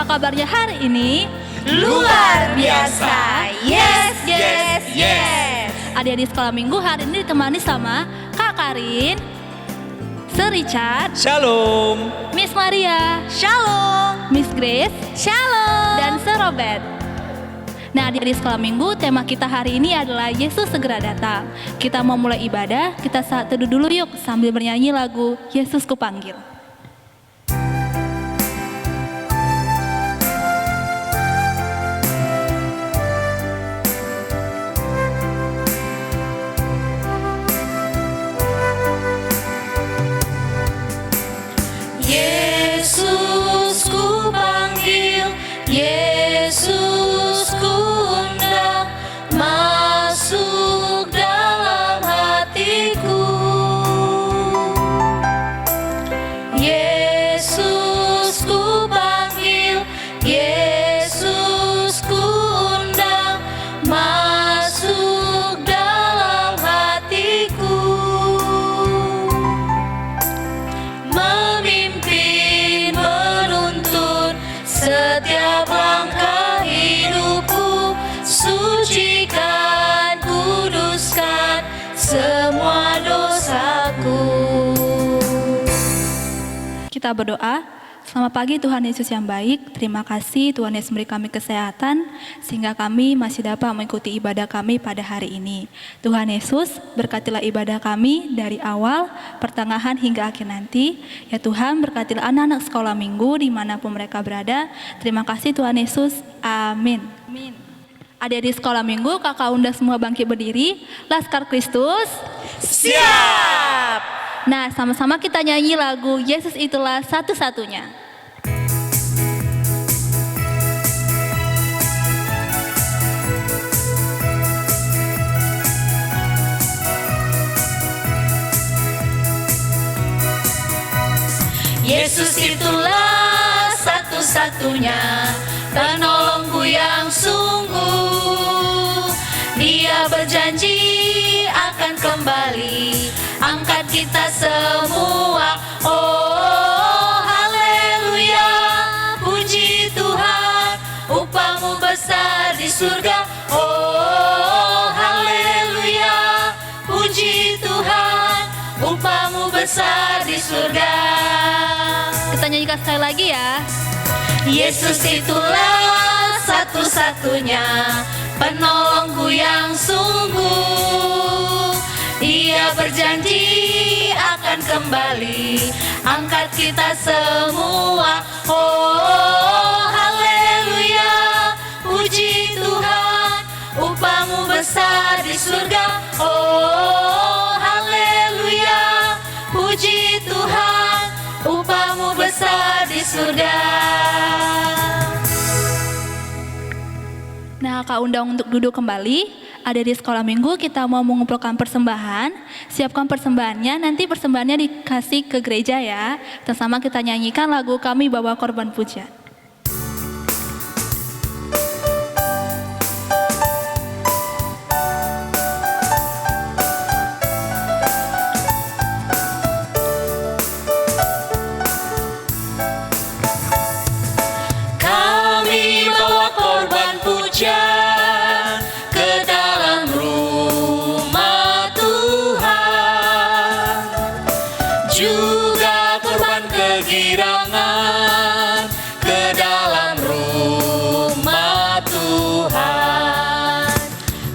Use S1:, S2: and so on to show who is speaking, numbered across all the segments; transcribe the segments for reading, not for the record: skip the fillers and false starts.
S1: Apa kabarnya hari ini?
S2: Luar biasa. Yes, yes, yes.
S1: Adik-adik sekolah minggu hari ini ditemani sama Kak Karin, Sir Richard,
S3: Shalom.
S1: Miss Maria,
S2: Shalom.
S1: Miss Grace,
S2: Shalom.
S1: dan Sir Robert. Nah, adik-adik sekolah minggu, tema kita hari ini adalah Yesus segera datang. Kita mau mulai ibadah, kita saat teduh dulu yuk sambil bernyanyi lagu Yesus Kupanggil.
S2: Yesus ku panggil, Yesus ku undang, masuk dalam hatiku. Yesus ku panggil, Yesus ku undang, masuk dalam hatiku. Memimpin, menuntun setiap langkah hidupku, sucikan, kuduskan semua dosaku.
S1: Kita berdoa. Selamat pagi Tuhan Yesus yang baik. Terima kasih Tuhan Yesus memberi kami kesehatan sehingga kami masih dapat mengikuti ibadah kami pada hari ini. Tuhan Yesus, berkatilah ibadah kami dari awal, pertengahan hingga akhir nanti. Ya Tuhan, berkatilah anak-anak sekolah minggu dimanapun mereka berada. Terima kasih Tuhan Yesus. Amin. Amin. Adik-adik sekolah minggu, kakak undang semua bangkit berdiri. Laskar Kristus.
S2: Siap.
S1: Nah, sama-sama kita nyanyi lagu Yesus Itulah Satu-Satunya.
S2: Yesus itulah satu-satunya penolongku yang sungguh. Dia berjanji akan kembali angkat kita semua. Oh haleluya, puji Tuhan, upahmu besar di surga. Oh haleluya, puji Tuhan, upahmu besar di surga.
S1: Kita nyanyikan sekali lagi ya.
S2: Yesus itulah satu-satunya penolongku yang sungguh. Dia berjanji akan kembali angkat kita semua. Oh haleluya, puji Tuhan, upahmu besar di surga. Oh haleluya, puji Tuhan, upahmu besar di surga.
S1: Nah, Kak undang untuk duduk kembali. Ada di sekolah minggu, kita mau mengumpulkan persembahan. Siapkan persembahannya, nanti persembahannya dikasih ke gereja ya. Bersama kita nyanyikan lagu Kami Bawa Korban Puja.
S2: Kami bawa korban puja ke dalam rumah Tuhan, juga korban kegirangan ke dalam rumah Tuhan.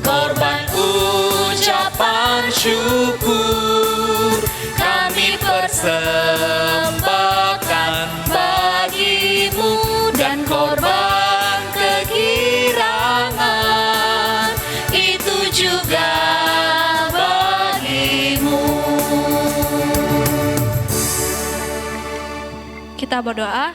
S2: Korban ucapan syukur kami persembahkan bagimu, dan korban kegirangan itu juga bagimu.
S1: Kita berdoa.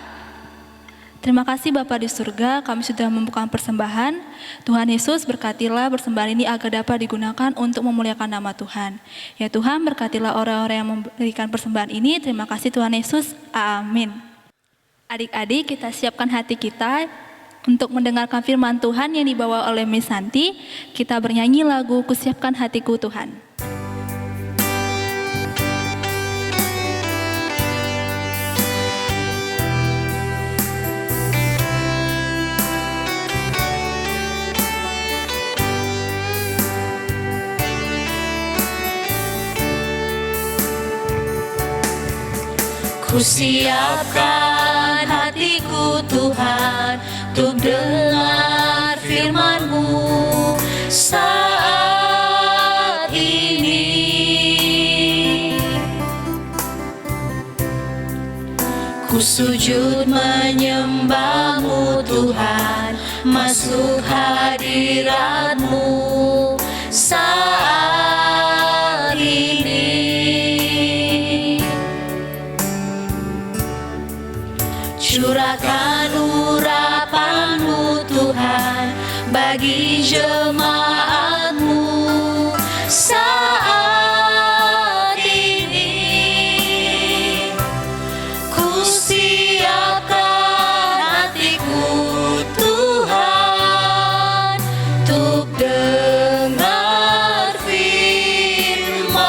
S1: Terima kasih Bapa di surga, kami sudah membuka persembahan. Tuhan Yesus, berkatilah persembahan ini agar dapat digunakan untuk memuliakan nama Tuhan. Ya Tuhan, berkatilah orang-orang yang memberikan persembahan ini. Terima kasih Tuhan Yesus. Amin. Adik-adik, kita siapkan hati kita untuk mendengarkan firman Tuhan yang dibawa oleh Miss Santi. Kita bernyanyi lagu Kusiapkan Hatiku Tuhan.
S2: Kusiapkan hatiku Tuhan untuk dengar firman-Mu saat ini. Ku sujud menyembah-Mu Tuhan, masuk hadirat-Mu saat ini. Curahkan urapan-Mu Tuhan bagi jemaat-Mu saat ini. Ku siapkan hatiku Tuhan untuk dengar firman-Mu.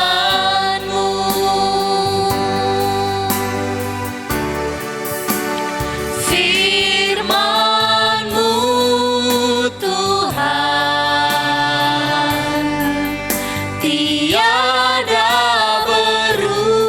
S2: Firman-Mu Tuhan tiada berubah.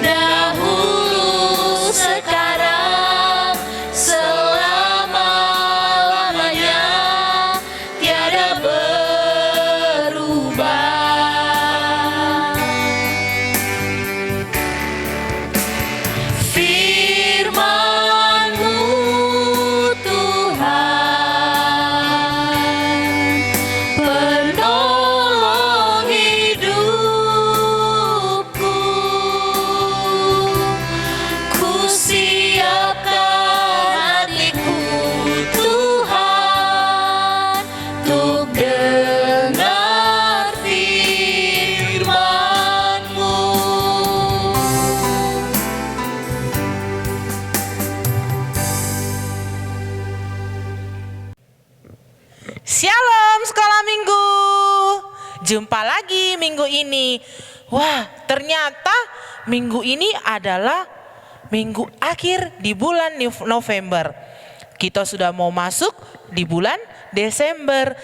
S2: Dahulu, sekarang, selama-lamanya tiada berubah. Firman-Mu Tuhan penolong hidupku. Ku siapkan hatiku Tuhan untuk dengar firman-Mu.
S3: Shalom sekolah minggu. Jumpa lagi minggu ini. Wah, ternyata minggu ini adalah minggu akhir di bulan November. Kita sudah mau masuk di bulan Desember.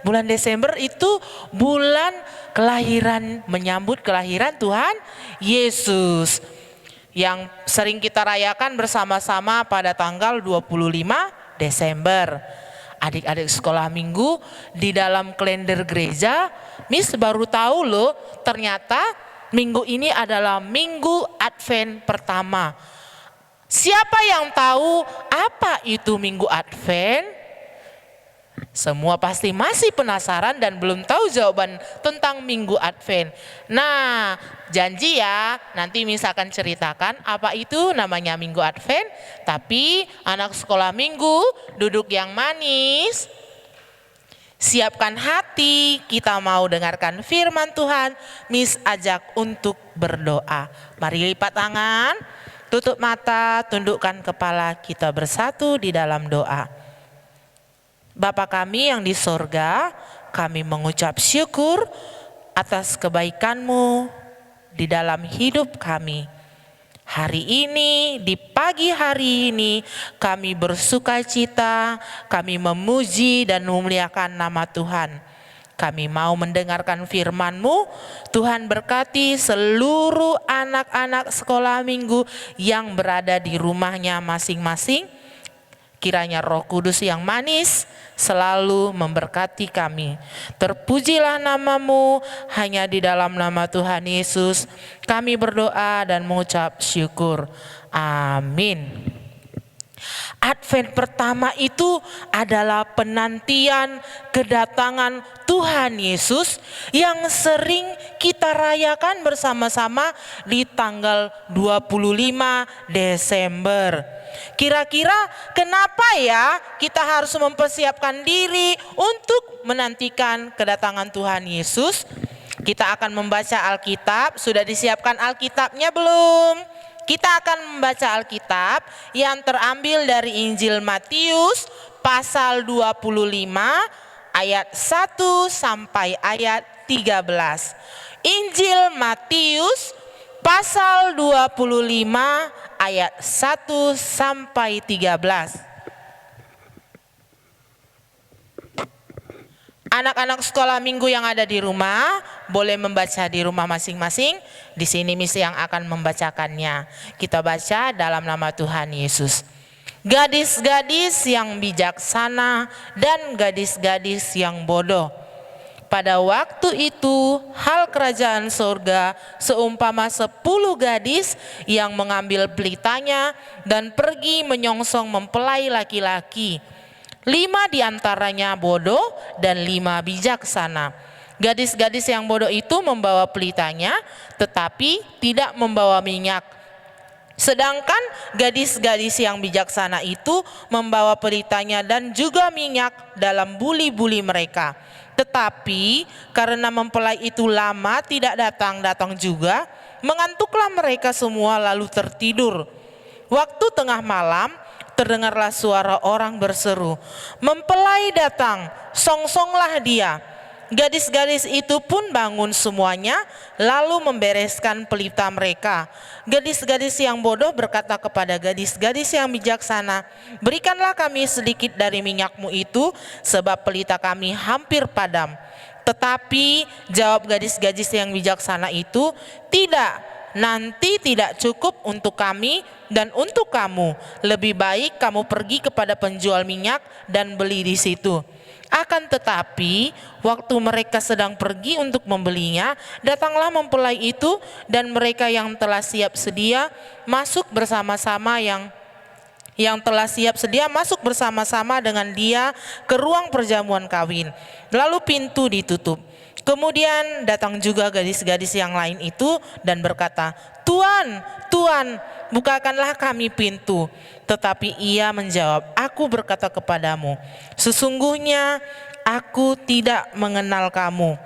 S3: Bulan Desember itu bulan kelahiran, menyambut kelahiran Tuhan Yesus, yang sering kita rayakan bersama-sama pada tanggal 25 Desember. Adik-adik sekolah minggu, di dalam kalender gereja, Miss baru tahu loh, ternyata minggu ini adalah minggu Advent pertama. Siapa yang tahu apa itu minggu Advent? Semua pasti masih penasaran dan belum tahu jawaban tentang minggu Advent. Nah, janji ya, nanti Miss akan ceritakan apa itu namanya minggu Advent. Tapi anak sekolah minggu, duduk yang manis, siapkan hati, kita mau dengarkan firman Tuhan. Miss ajak untuk berdoa. Mari lipat tangan, tutup mata, tundukkan kepala, kita bersatu di dalam doa. Bapa kami yang di sorga, kami mengucap syukur atas kebaikan-Mu di dalam hidup kami. Hari ini, di pagi hari ini, kami bersuka cita, kami memuji dan memuliakan nama Tuhan. Kami mau mendengarkan firman-Mu. Tuhan berkati seluruh anak-anak sekolah minggu yang berada di rumahnya masing-masing. Kiranya Roh Kudus yang manis selalu memberkati kami. Terpujilah nama-Mu, hanya di dalam nama Tuhan Yesus kami berdoa dan mengucap syukur. Amin. Advent pertama itu adalah penantian kedatangan Tuhan Yesus yang sering kita rayakan bersama-sama di tanggal 25 Desember. Kira-kira kenapa ya kita harus mempersiapkan diri untuk menantikan kedatangan Tuhan Yesus? Kita akan membaca Alkitab. Sudah disiapkan Alkitabnya belum? Kita akan membaca Alkitab yang terambil dari Injil Matius pasal 25 ayat 1 sampai ayat 13. Injil Matius pasal 25 ayat 1 sampai 13. Anak-anak sekolah minggu yang ada di rumah boleh membaca di rumah masing-masing. Di sini misi yang akan membacakannya. Kita baca dalam nama Tuhan Yesus. Gadis-gadis yang bijaksana dan gadis-gadis yang bodoh. Pada waktu itu, hal kerajaan surga seumpama 10 gadis yang mengambil pelitanya dan pergi menyongsong mempelai laki-laki. 5 diantaranya bodoh dan 5 bijaksana. Gadis-gadis yang bodoh itu membawa pelitanya, tetapi tidak membawa minyak. Sedangkan gadis-gadis yang bijaksana itu membawa pelitanya dan juga minyak dalam buli-buli mereka. Tetapi karena mempelai itu lama tidak datang juga, mengantuklah mereka semua lalu tertidur. Waktu tengah malam terdengarlah suara orang berseru, "Mempelai datang, songsonglah dia." Gadis-gadis itu pun bangun semuanya, lalu membereskan pelita mereka. Gadis-gadis yang bodoh berkata kepada gadis-gadis yang bijaksana, "Berikanlah kami sedikit dari minyakmu itu, sebab pelita kami hampir padam." Tetapi jawab gadis-gadis yang bijaksana itu, "Tidak, nanti tidak cukup untuk kami dan untuk kamu. Lebih baik kamu pergi kepada penjual minyak dan beli di situ." Akan tetapi, waktu mereka sedang pergi untuk membelinya, datanglah mempelai itu dan mereka yang telah siap sedia masuk bersama-sama masuk bersama-sama dengan dia ke ruang perjamuan kawin. Lalu pintu ditutup. Kemudian datang juga gadis-gadis yang lain itu dan berkata, "Tuan, Tuan, bukakanlah kami pintu." Tetapi ia menjawab, "Aku berkata kepadamu, sesungguhnya aku tidak mengenal kamu.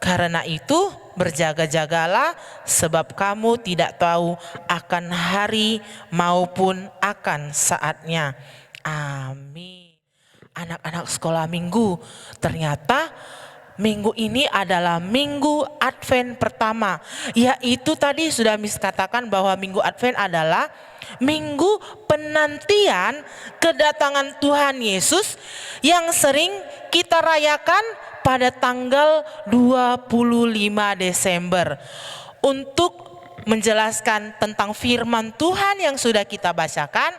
S3: Karena itu berjaga-jagalah, sebab kamu tidak tahu akan hari maupun akan saatnya." Amin. Anak-anak sekolah minggu, ternyata minggu ini adalah minggu Advent pertama, yaitu tadi sudah Miss katakan bahwa minggu Advent adalah minggu penantian kedatangan Tuhan Yesus yang sering kita rayakan pada tanggal 25 Desember. Untuk menjelaskan tentang firman Tuhan yang sudah kita bacakan,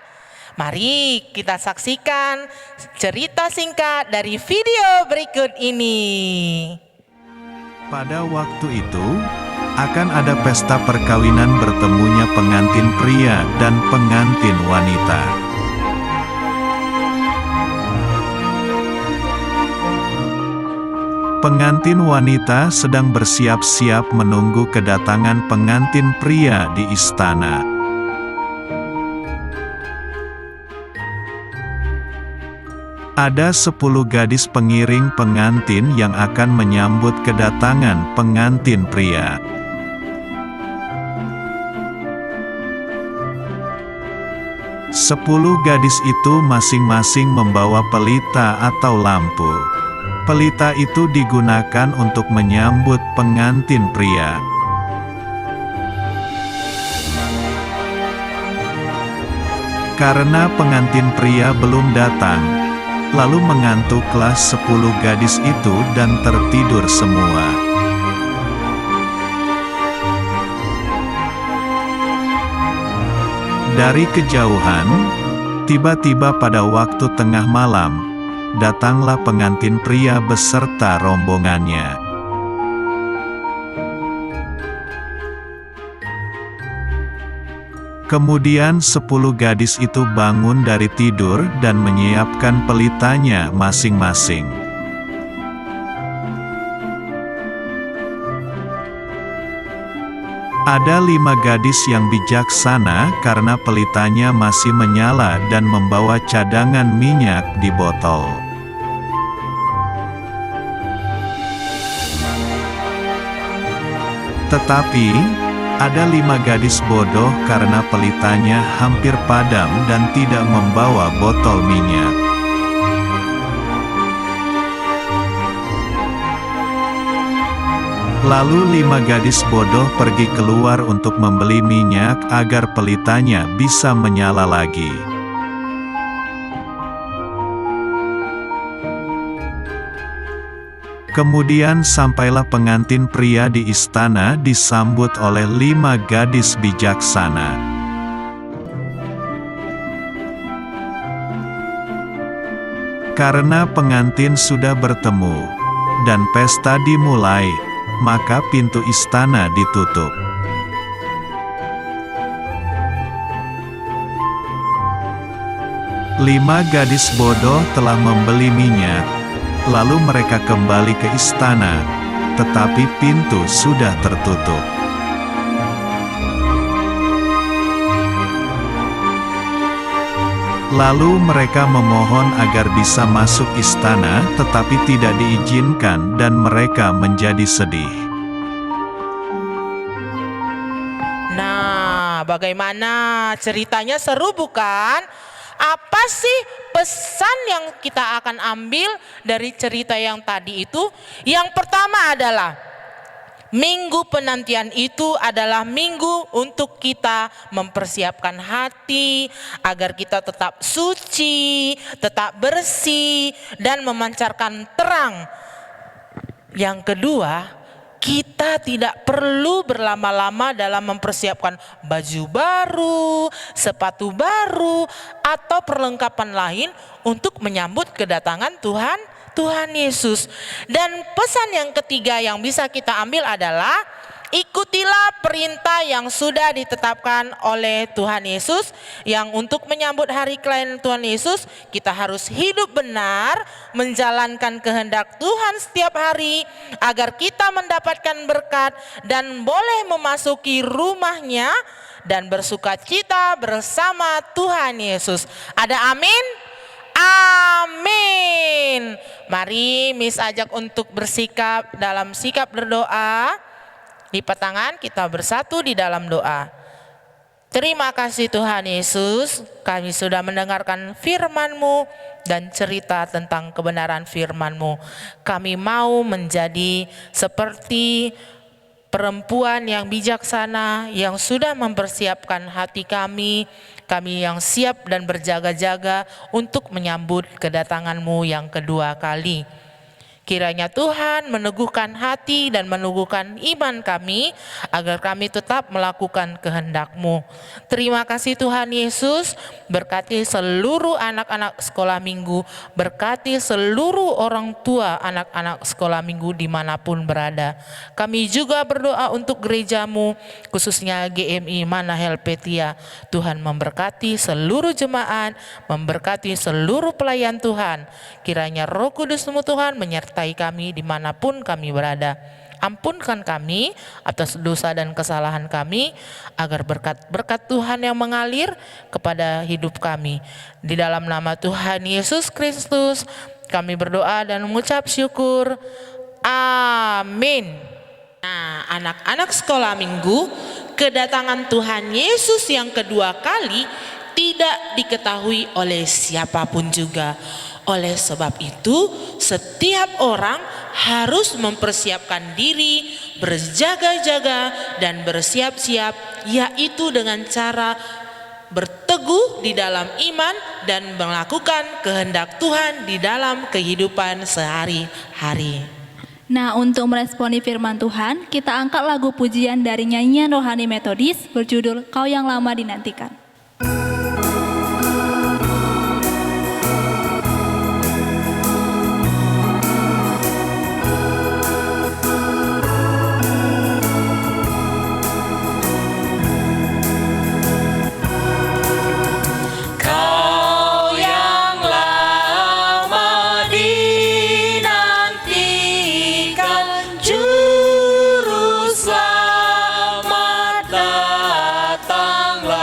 S3: mari kita saksikan cerita singkat dari video berikut ini.
S4: Pada waktu itu, akan ada pesta perkawinan bertemunya pengantin pria dan pengantin wanita. Pengantin wanita sedang bersiap-siap menunggu kedatangan pengantin pria di istana. Ada 10 gadis pengiring pengantin yang akan menyambut kedatangan pengantin pria. Sepuluh gadis itu masing-masing membawa pelita atau lampu. Pelita itu digunakan untuk menyambut pengantin pria. Karena pengantin pria belum datang, lalu mengantuklah 10 gadis itu dan tertidur semua. Dari kejauhan, tiba-tiba pada waktu tengah malam, datanglah pengantin pria beserta rombongannya. Kemudian 10 gadis itu bangun dari tidur dan menyiapkan pelitanya masing-masing. Ada 5 gadis yang bijaksana karena pelitanya masih menyala dan membawa cadangan minyak di botol. Tetapi ada 5 gadis bodoh karena pelitanya hampir padam dan tidak membawa botol minyak. Lalu 5 gadis bodoh pergi keluar untuk membeli minyak agar pelitanya bisa menyala lagi. Kemudian sampailah pengantin pria di istana disambut oleh 5 gadis bijaksana. Karena pengantin sudah bertemu, dan pesta dimulai, maka pintu istana ditutup. Lima gadis bodoh telah membeli minyak, lalu mereka kembali ke istana, tetapi pintu sudah tertutup. Lalu mereka memohon agar bisa masuk istana, tetapi tidak diizinkan dan mereka menjadi sedih.
S3: Nah, bagaimana ceritanya, seru bukan? Apa sih pesan yang kita akan ambil dari cerita yang tadi itu? Yang pertama adalah minggu penantian itu adalah minggu untuk kita mempersiapkan hati agar kita tetap suci, tetap bersih, dan memancarkan terang. Yang kedua, kita tidak perlu berlama-lama dalam mempersiapkan baju baru, sepatu baru, atau perlengkapan lain untuk menyambut kedatangan Tuhan Yesus. Dan pesan yang ketiga yang bisa kita ambil adalah ikutilah perintah yang sudah ditetapkan oleh Tuhan Yesus, yang untuk menyambut hari kelahiran Tuhan Yesus kita harus hidup benar, menjalankan kehendak Tuhan setiap hari agar kita mendapatkan berkat dan boleh memasuki rumahnya dan bersukacita bersama Tuhan Yesus. Ada amin? Amin. Mari Miss ajak untuk bersikap dalam sikap berdoa. Lipat tangan, kita bersatu di dalam doa. Terima kasih Tuhan Yesus, kami sudah mendengarkan firman-Mu dan cerita tentang kebenaran firman-Mu. Kami mau menjadi seperti perempuan yang bijaksana yang sudah mempersiapkan hati kami yang siap dan berjaga-jaga untuk menyambut kedatangan-Mu yang kedua kali. Kiranya Tuhan meneguhkan hati dan meneguhkan iman kami agar kami tetap melakukan kehendak-Mu. Terima kasih Tuhan Yesus, berkati seluruh anak-anak sekolah minggu, berkati seluruh orang tua anak-anak sekolah minggu dimanapun berada. Kami juga berdoa untuk gereja-Mu, khususnya GMI Manahel Petia. Tuhan memberkati seluruh jemaat, memberkati seluruh pelayan Tuhan. Kiranya Roh Kudus-Mu Tuhan menyertai kami dimanapun kami berada. Ampunkan kami atas dosa dan kesalahan kami, agar berkat-berkat Tuhan yang mengalir kepada hidup kami. Di dalam nama Tuhan Yesus Kristus kami berdoa dan mengucap syukur. Amin. Nah, anak-anak sekolah minggu, kedatangan Tuhan Yesus yang kedua kali tidak diketahui oleh siapapun juga. Oleh sebab itu, setiap orang harus mempersiapkan diri, berjaga-jaga, dan bersiap-siap, yaitu dengan cara berteguh di dalam iman dan melakukan kehendak Tuhan di dalam kehidupan sehari-hari.
S1: Nah, untuk meresponi firman Tuhan, kita angkat lagu pujian dari nyanyian rohani Metodis berjudul Kau Yang Lama Dinantikan.
S2: Datanglah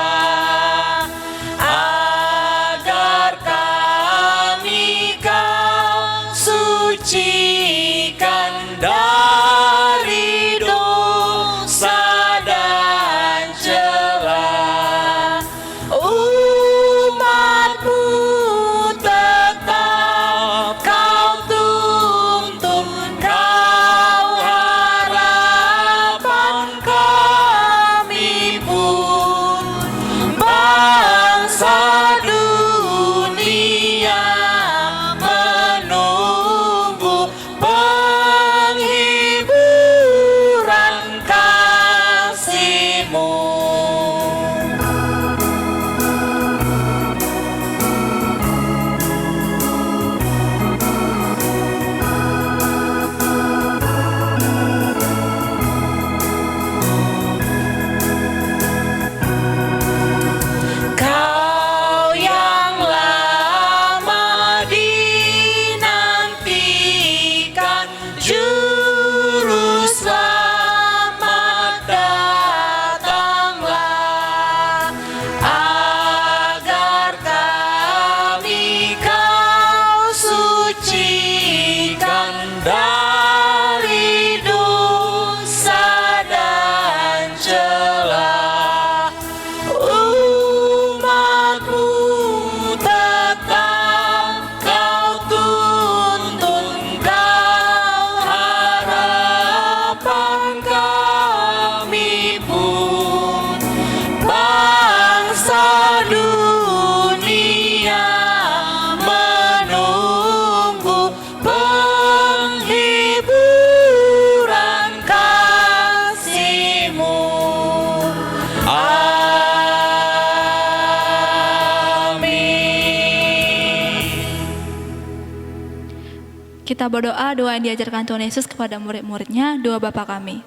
S1: Kita berdoa doa yang diajarkan Tuhan Yesus kepada murid-muridnya, doa Bapa kami.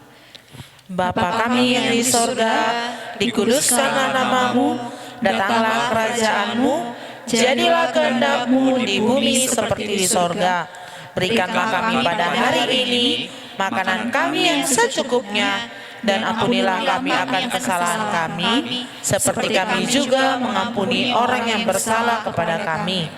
S3: Bapa kami yang di sorga, dikuduskanlah namamu, datanglah kerajaanmu, jadilah kehendak-Mu di bumi seperti di sorga. Berikanlah kami pada hari ini makanan kami yang secukupnya, dan ampunilah kami akan kesalahan kami, seperti kami juga mengampuni orang yang bersalah kepada kami.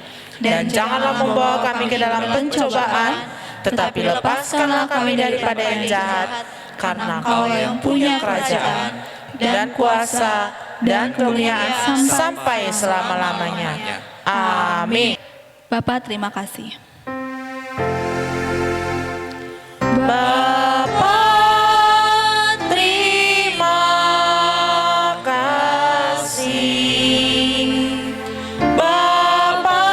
S3: Dan janganlah membawa kami ke dalam pencobaan, tetapi lepaskanlah kami daripada yang jahat, karena Kau yang punya kerajaan, dan kuasa, dan kemuliaan sampai selama-lamanya. Amin.
S1: Bapa, terima kasih.
S3: Bapa, terima kasih. Bapa,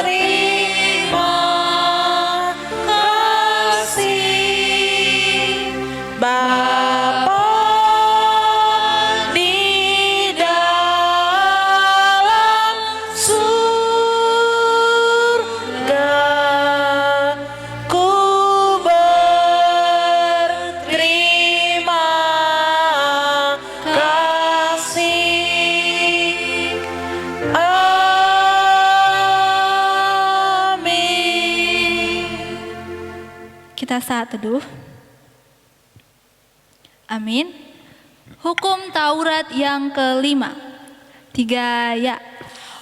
S3: terima kasih. Bapa di dalam surga, ku berterima kasih. Amin.
S1: Kita saat teduh. Amin. Hukum Taurat yang kelima. 3 ya.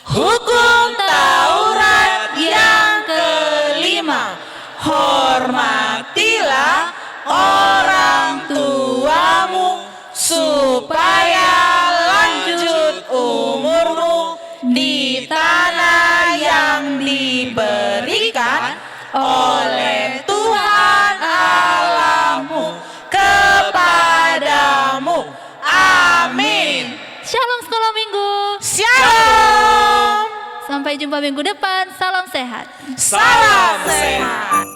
S3: Hukum Taurat yang kelima, hormatilah orang tuamu supaya lanjut umurmu di tanah yang diberikan oleh Tuhan Allahmu kepadamu. Amin.
S1: Shalom sekolah minggu.
S3: Shalom.
S1: Sampai jumpa minggu depan. Salam sehat.
S3: Salam sehat.